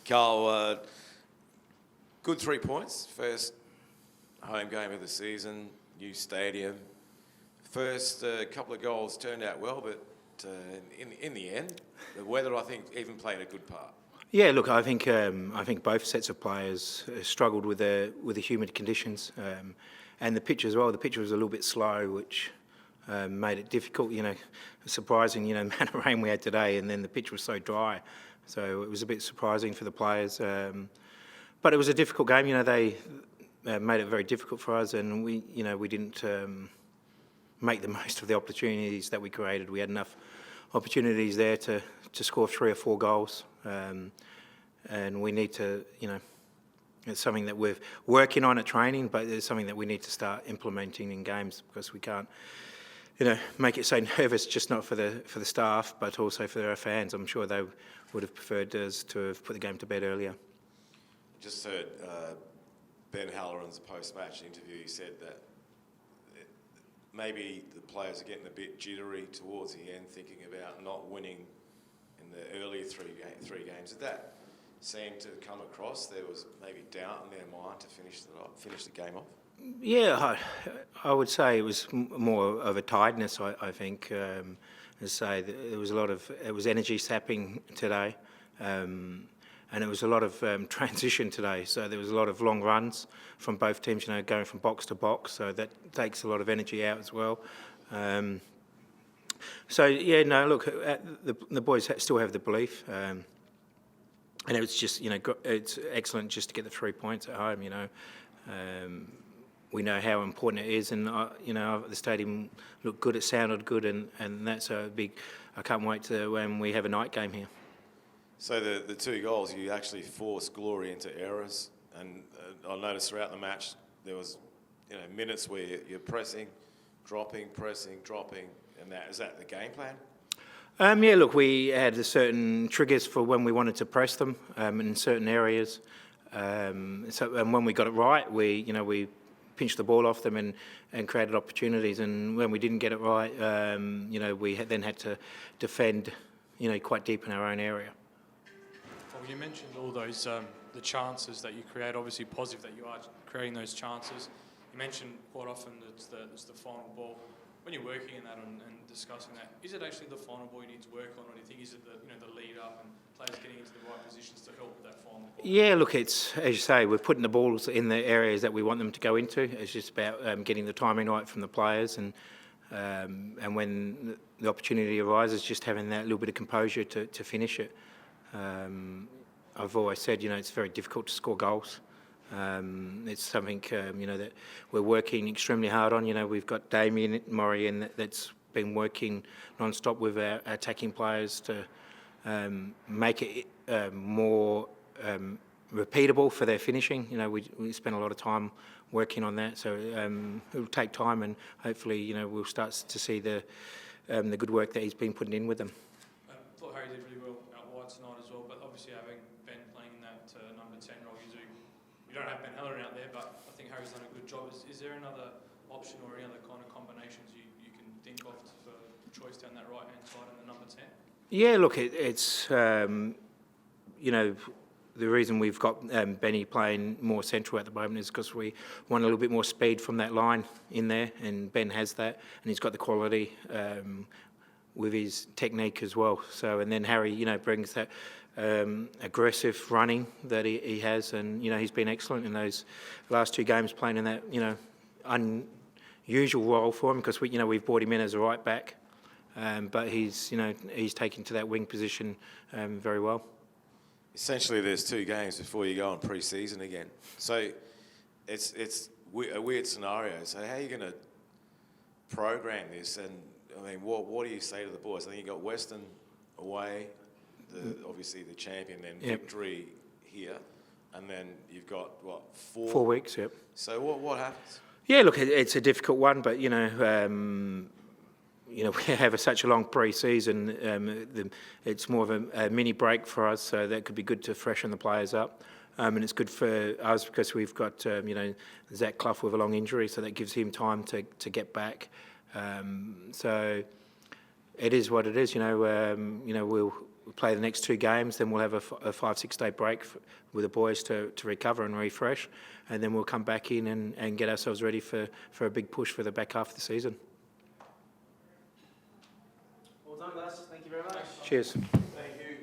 Carl, good 3 points. First home game of the season, new stadium. First couple of goals turned out well, but in the end, the weather, I think, even played a good part. Yeah, look, I think both sets of players struggled with the humid conditions, and the pitch as well. The pitch was a little bit slow, which made it difficult. Surprising, amount of rain we had today, and then the pitch was so dry. So it was a bit surprising for the players. But it was a difficult game. They made it very difficult for us, and we didn't make the most of the opportunities that we created. We had enough opportunities there to score 3 or 4 goals, and we need to, it's something that we're working on at training, but it's something that we need to start implementing in games, because we can't, make it so nervous, just not for the staff, but also for our fans. I'm sure they would have preferred us to have put the game to bed earlier. Just heard Ben Halloran's post-match interview. He said that maybe the players are getting a bit jittery towards the end, thinking about not winning in the earlier three games. Did that seem to come across? There was maybe doubt in their mind to finish the game off? Yeah, I would say it was more of a tiredness, I think. As I say, there was it was energy sapping today, and it was a lot of transition today. So there was a lot of long runs from both teams, going from box to box. So that takes a lot of energy out as well. So yeah, no, look, the boys still have the belief, and it was just, it's excellent just to get the 3 points at home. We know how important it is, and the stadium looked good, it sounded good, and that's a big. I can't wait to when we have a night game here. So the 2 goals, you actually forced Glory into errors, and I noticed throughout the match there was minutes where you're pressing, dropping, and is that the game plan? Yeah, look, we had certain triggers for when we wanted to press them in certain areas. And when we got it right, we pinched the ball off them and created opportunities. And when we didn't get it right, we then had to defend, quite deep in our own area. Well, you mentioned all those the chances that you create. Obviously, positive that you are creating those chances. You mentioned quite often that it's the final ball. When you're working in that and discussing that, is it actually the final ball you need to work on, or do you think is it the lead up and players getting into the right positions to help with that final ball? Yeah, look, it's, as you say, we're putting the balls in the areas that we want them to go into. It's just about getting the timing right from the players, and when the opportunity arises, just having that little bit of composure to finish it. I've always said, it's very difficult to score goals. It's something, that we're working extremely hard on. We've got Damien Murray that's been working non-stop with our attacking players to make it more repeatable for their finishing. We spend a lot of time working on that, so it'll take time, and hopefully, we'll start to see the good work that he's been putting in with them. I thought Harry did really well out wide tonight as well, but obviously having Ben playing in that number 10 role, you don't have Ben Halloran out there, but I think Harry's done a good job. Is there another option or any other kind of combinations you can think of for choice down that right-hand side in the number 10? Yeah, look, it's, the reason we've got Benny playing more central at the moment is because we want a little bit more speed from that line in there, and Ben has that, and he's got the quality with his technique as well. So, and then Harry, brings that aggressive running that he has, and he's been excellent in those last 2 games, playing in that unusual role for him, because we've brought him in as a right back, but he's taken to that wing position very well. Essentially, there's 2 games before you go on pre-season again, so it's a weird scenario. So how are you going to program this? And I mean, what do you say to the boys? I think you got Western away, obviously the champion, then Victory here, and then you've got 4 weeks. Yep. So what happens? Yeah, look, it's a difficult one, but we have such a long pre-season. It's more of a mini break for us, so that could be good to freshen the players up. And it's good for us because we've got Zach Clough with a long injury, so that gives him time to get back. So it is what it is. We'll play the next 2 games, then we'll have a 5-6 day break with the boys to recover and refresh, and then we'll come back in and get ourselves ready for a big push for the back half of the season. Well done, guys. Thank you very much. Cheers. Thank you.